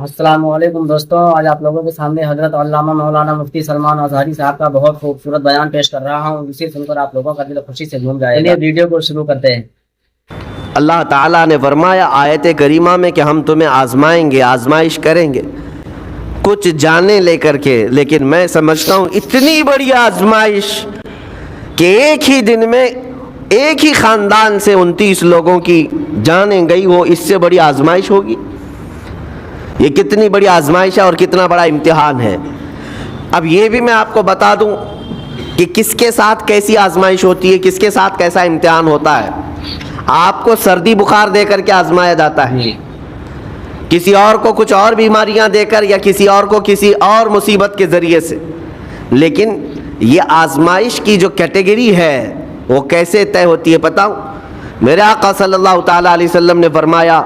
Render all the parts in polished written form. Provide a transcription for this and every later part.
السلام علیکم دوستوں، آج آپ لوگوں کے سامنے حضرت علامہ مولانا مفتی سلمان اظہری صاحب کا بہت خوبصورت بیان پیش کر رہا ہوں، اسے سن کر آپ لوگوں کا دل خوشی سے جھوم جائے گا۔ چلیے ویڈیو کو شروع کرتے ہیں۔ اللہ تعالیٰ نے فرمایا آیت کریمہ میں کہ ہم تمہیں آزمائیں گے، آزمائش کریں گے کچھ جانیں لے کر کے، لیکن میں سمجھتا ہوں اتنی بڑی آزمائش کہ ایک ہی دن میں ایک ہی خاندان سے 29 لوگوں کی جانیں گئی ہو، اس سے بڑی آزمائش ہوگی؟ یہ کتنی بڑی آزمائش ہے اور کتنا بڑا امتحان ہے۔ اب یہ بھی میں آپ کو بتا دوں کہ کس کے ساتھ کیسی آزمائش ہوتی ہے، کس کے ساتھ کیسا امتحان ہوتا ہے۔ آپ کو سردی بخار دے کر کے آزمایا جاتا ہے، کسی اور کو کچھ اور بیماریاں دے کر، یا کسی اور کو کسی اور مصیبت کے ذریعے سے۔ لیکن یہ آزمائش کی جو کیٹیگری ہے وہ کیسے طے ہوتی ہے پتہ ہوں؟ میرے آقا صلی اللہ تعالیٰ علیہ وسلم نے فرمایا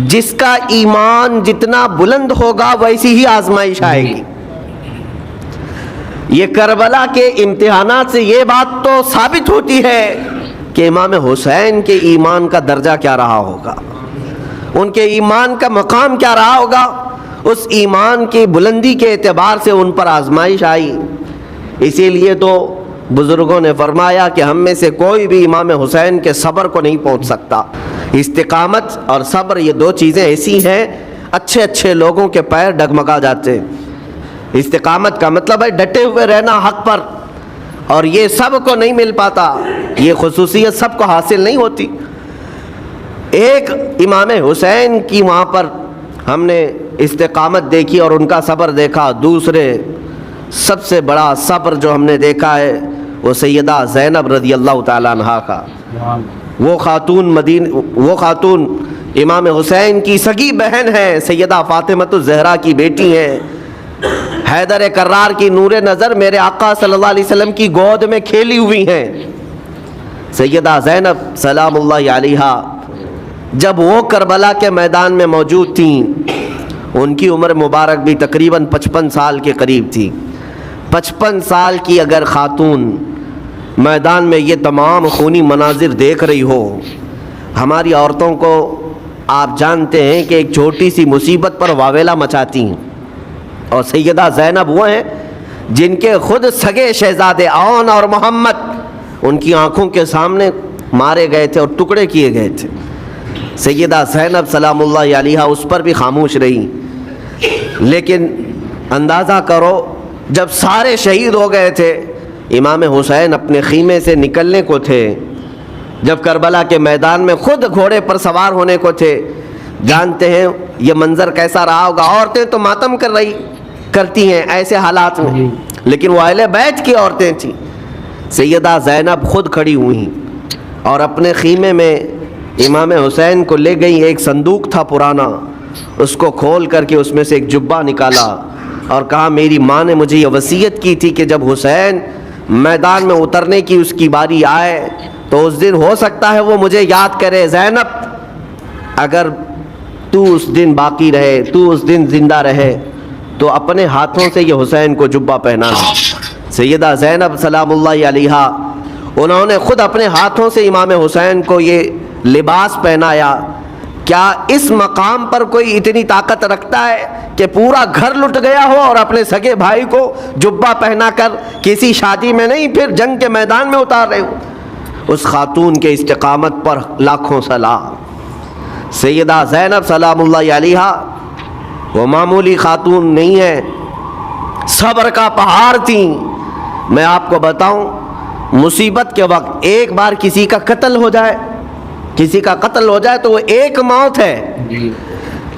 جس کا ایمان جتنا بلند ہوگا ویسی ہی آزمائش آئے گی۔ یہ کربلا کے امتحانات سے یہ بات تو ثابت ہوتی ہے کہ امام حسین کے ایمان کا درجہ کیا رہا ہوگا، ان کے ایمان کا مقام کیا رہا ہوگا۔ اس ایمان کی بلندی کے اعتبار سے ان پر آزمائش آئی۔ اسی لیے تو بزرگوں نے فرمایا کہ ہم میں سے کوئی بھی امام حسین کے صبر کو نہیں پہنچ سکتا۔ استقامت اور صبر یہ دو چیزیں ایسی ہیں، اچھے اچھے لوگوں کے پیر ڈگمگا جاتے ہیں۔ استقامت کا مطلب ہے ڈٹے ہوئے رہنا حق پر، اور یہ سب کو نہیں مل پاتا، یہ خصوصیت سب کو حاصل نہیں ہوتی۔ ایک امام حسین کی وہاں پر ہم نے استقامت دیکھی اور ان کا صبر دیکھا۔ دوسرے سب سے بڑا صبر جو ہم نے دیکھا ہے وہ سیدہ زینب رضی اللہ تعالیٰ عنہا کا۔ وہ خاتون امام حسین کی سگی بہن ہے، سیدہ فاطمۃ الزہرا کی بیٹی ہیں، حیدر کرار کی نور نظر میرے آقا صلی اللہ علیہ وسلم کی گود میں کھیلی ہوئی ہیں۔ سیدہ زینب سلام اللہ علیہا جب وہ کربلا کے میدان میں موجود تھیں، ان کی عمر مبارک بھی تقریباً 55 سال کے قریب تھی۔ 55 سال کی اگر خاتون میدان میں یہ تمام خونی مناظر دیکھ رہی ہو، ہماری عورتوں کو آپ جانتے ہیں کہ ایک چھوٹی سی مصیبت پر واویلا مچاتی ہیں، اور سیدہ زینب وہ ہیں جن کے خود سگے شہزادے اون اور محمد ان کی آنکھوں کے سامنے مارے گئے تھے اور ٹکڑے کیے گئے تھے۔ سیدہ زینب سلام اللہ علیہا اس پر بھی خاموش رہی۔ لیکن اندازہ کرو جب سارے شہید ہو گئے تھے، امام حسین اپنے خیمے سے نکلنے کو تھے، جب کربلا کے میدان میں خود گھوڑے پر سوار ہونے کو تھے، جانتے ہیں یہ منظر کیسا رہا ہوگا۔ عورتیں تو ماتم کرتی ہیں ایسے حالات میں، لیکن وہ اہل بیت کی عورتیں تھیں۔ سیدہ زینب خود کھڑی ہوئی اور اپنے خیمے میں امام حسین کو لے گئی۔ ایک صندوق تھا پرانا، اس کو کھول کر کے اس میں سے ایک جبہ نکالا اور کہا میری ماں نے مجھے یہ وصیت کی تھی کہ جب حسین میدان میں اترنے کی اس کی باری آئے تو اس دن ہو سکتا ہے وہ مجھے یاد کرے۔ زینب اگر تو اس دن باقی رہے، تو اس دن زندہ رہے، تو اپنے ہاتھوں سے یہ حسین کو جبہ پہنانا۔ سیدہ زینب سلام اللہ علیہا انہوں نے خود اپنے ہاتھوں سے امام حسین کو یہ لباس پہنایا۔ کیا اس مقام پر کوئی اتنی طاقت رکھتا ہے کہ پورا گھر لٹ گیا ہو اور اپنے سگے بھائی کو جبہ پہنا کر کسی شادی میں نہیں، پھر جنگ کے میدان میں اتار رہے ہو؟ اس خاتون کے استقامت پر لاکھوں سلام۔ سیدہ زینب سلام اللہ علیہا وہ معمولی خاتون نہیں ہے، صبر کا پہاڑ تھیں۔ میں آپ کو بتاؤں، مصیبت کے وقت ایک بار کسی کا قتل ہو جائے تو وہ ایک موت ہے،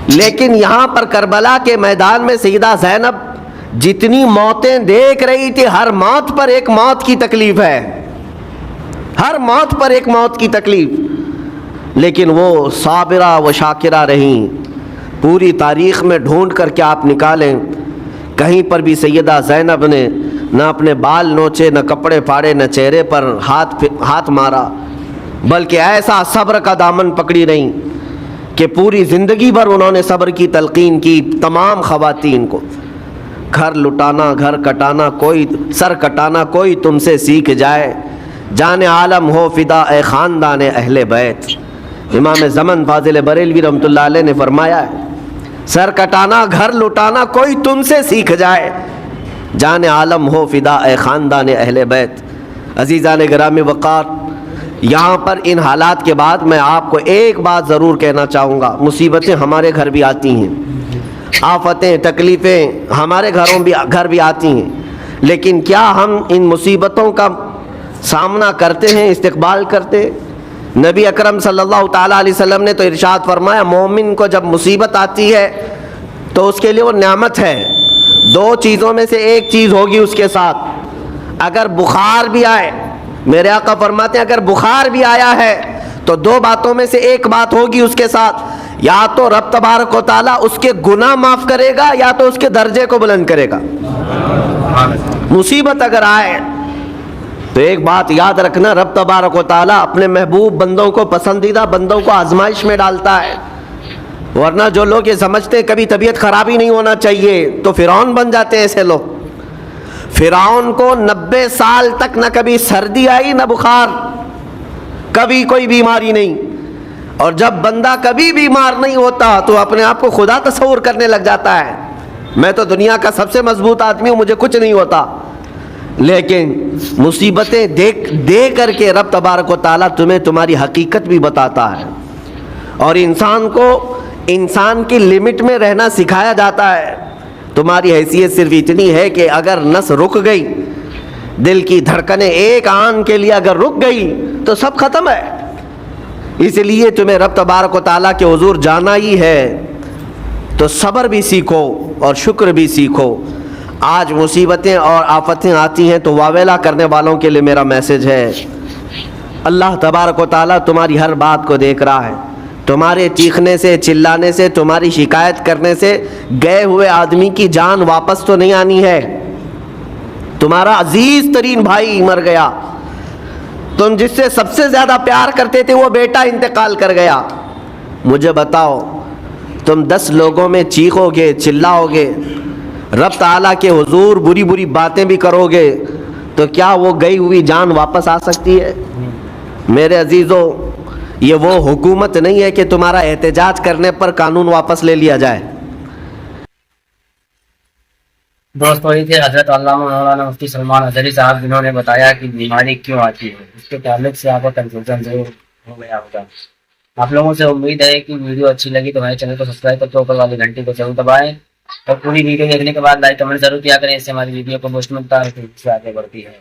لیکن یہاں پر کربلا کے میدان میں سیدہ زینب جتنی موتیں دیکھ رہی تھی، ہر موت پر ایک موت کی تکلیف ہے، ہر موت پر ایک موت کی تکلیف، لیکن وہ صابرہ و شاکرہ رہیں۔ پوری تاریخ میں ڈھونڈ کر کے آپ نکالیں، کہیں پر بھی سیدہ زینب نے نہ اپنے بال نوچے، نہ کپڑے پھاڑے، نہ چہرے پر ہاتھ مارا، بلکہ ایسا صبر کا دامن پکڑی رہیں کہ پوری زندگی بھر انہوں نے صبر کی تلقین کی تمام خواتین کو۔ گھر لٹانا، گھر کٹانا، کوئی سر کٹانا کوئی تم سے سیکھ جائے، جان عالم ہو فدا اے خاندان اہل بیت۔ امام زمن فاضل بریلوی رحمۃ اللہ علیہ نے فرمایا ہے سر کٹانا گھر لٹانا کوئی تم سے سیکھ جائے، جان عالم ہو فدا اے خاندان اہل بیت۔ عزیزان گرامی وقار، یہاں پر ان حالات کے بعد میں آپ کو ایک بات ضرور کہنا چاہوں گا۔ مصیبتیں ہمارے گھر بھی آتی ہیں، آفتیں تکلیفیں ہمارے گھر بھی آتی ہیں، لیکن کیا ہم ان مصیبتوں کا سامنا کرتے ہیں، استقبال کرتے؟ نبی اکرم صلی اللہ تعالیٰ علیہ وسلم نے تو ارشاد فرمایا، مومن کو جب مصیبت آتی ہے تو اس کے لیے وہ نعمت ہے، دو چیزوں میں سے ایک چیز ہوگی اس کے ساتھ۔ اگر بخار بھی آئے، میرے آقا فرماتے ہیں اگر بخار بھی آیا ہے تو دو باتوں میں سے ایک بات ہوگی اس کے ساتھ، یا تو رب تبارک و تعالیٰ اس کے گناہ معاف کرے گا یا تو اس کے درجے کو بلند کرے گا۔ مصیبت اگر آئے تو ایک بات یاد رکھنا، رب تبارک و تعالیٰ اپنے محبوب بندوں کو، پسندیدہ بندوں کو آزمائش میں ڈالتا ہے، ورنہ جو لوگ یہ سمجھتے ہیں کبھی طبیعت خراب ہی نہیں ہونا چاہیے تو فرعون بن جاتے ہیں ایسے لوگ۔ فرعون کو 90 سال تک نہ کبھی سردی آئی نہ بخار، کبھی کوئی بیماری نہیں، اور جب بندہ کبھی بیمار نہیں ہوتا تو اپنے آپ کو خدا تصور کرنے لگ جاتا ہے، میں تو دنیا کا سب سے مضبوط آدمی ہوں، مجھے کچھ نہیں ہوتا۔ لیکن مصیبتیں دے کر کے رب تبارک و تعالیٰ تمہیں تمہاری حقیقت بھی بتاتا ہے، اور انسان کو انسان کی لمٹ میں رہنا سکھایا جاتا ہے۔ تمہاری حیثیت صرف اتنی ہے کہ اگر نس رک گئی، دل کی دھڑکنیں ایک آن کے لیے اگر رک گئی تو سب ختم ہے۔ اس لیے تمہیں رب تبارک و تعالیٰ کے حضور جانا ہی ہے تو صبر بھی سیکھو اور شکر بھی سیکھو۔ آج مصیبتیں اور آفتیں آتی ہیں تو واویلا کرنے والوں کے لیے میرا میسج ہے، اللہ تبارک و تعالیٰ تمہاری ہر بات کو دیکھ رہا ہے۔ تمہارے چیخنے سے، چلانے سے، تمہاری شکایت کرنے سے گئے ہوئے آدمی کی جان واپس تو نہیں آنی ہے۔ تمہارا عزیز ترین بھائی مر گیا، تم جس سے سب سے زیادہ پیار کرتے تھے وہ بیٹا انتقال کر گیا، مجھے بتاؤ تم 10 لوگوں میں چیخو گے، چلاؤ گے، رب تعالیٰ کے حضور بری بری باتیں بھی کرو گے تو کیا وہ گئی ہوئی جان واپس آ سکتی ہے؟ میرے عزیزوں، یہ وہ حکومت نہیں ہے کہ تمہارا احتجاج کرنے پر قانون واپس لے لیا جائے۔ دوستو، یہ تھے حضرت علامہ مولانا مفتی سلمان اظہری صاحب، جنہوں نے بتایا کہ بیماری کیوں آتی ہے۔ اس کے تعلق سے آپ کو کنفیوژن ضرور ہو گیا ہوگا۔ آپ لوگوں سے امید ہے کہ ویڈیو اچھی لگی تو ہمارے چینل کو سبسکرائب کر کے اوپر والی گھنٹی کو ضرور دبائیں، اور پوری ویڈیو دیکھنے کے بعد لائک کمنٹ ضرور کیا کریں، اس سے ہماری ویڈیو کو بوسٹ ملتا ہے، پھر اس سے آگے بڑھتی ہے۔